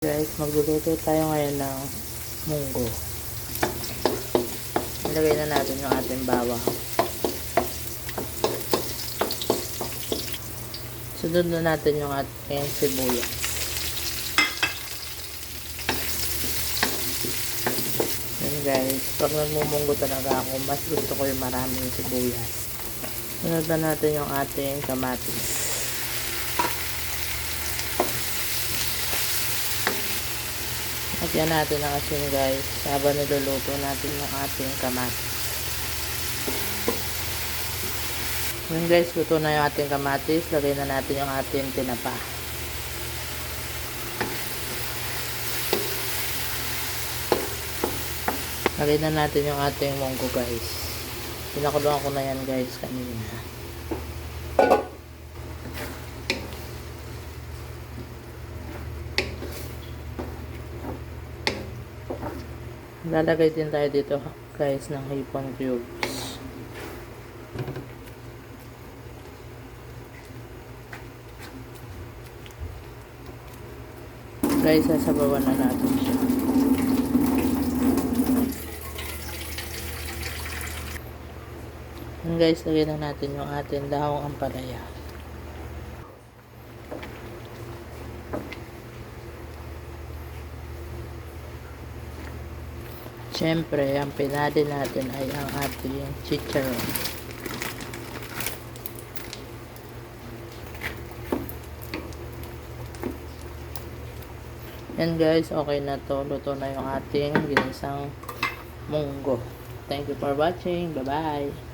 Guys, magluluto tayo ngayon ng munggo. Ilagay na natin yung ating bawang. Sunod na natin yung ating sibuyas. Yan guys, pag nagmumunggo talaga ako, mas gusto ko yung maraming sibuyas. Sunod na natin yung ating kamatis. Lagyan natin ng asin guys habang niluluto natin yung ating kamatis. Ngayon guys, luto na yung ating kamatis. Lagay na natin yung ating tinapa. Lagay na natin yung ating munggo guys. Pinakuluan ko na yan guys kanina. Lalagay din tayo dito guys ng hipon cubes. Guys, sasabawan na natin siya. And guys, lagyan na natin yung ating dahong ampalaya. Siyempre, ang pinali natin ay ang ating chicharon. Yan guys, okay na to. Luto na yung ating ginisang munggo. Thank you for watching. Bye-bye.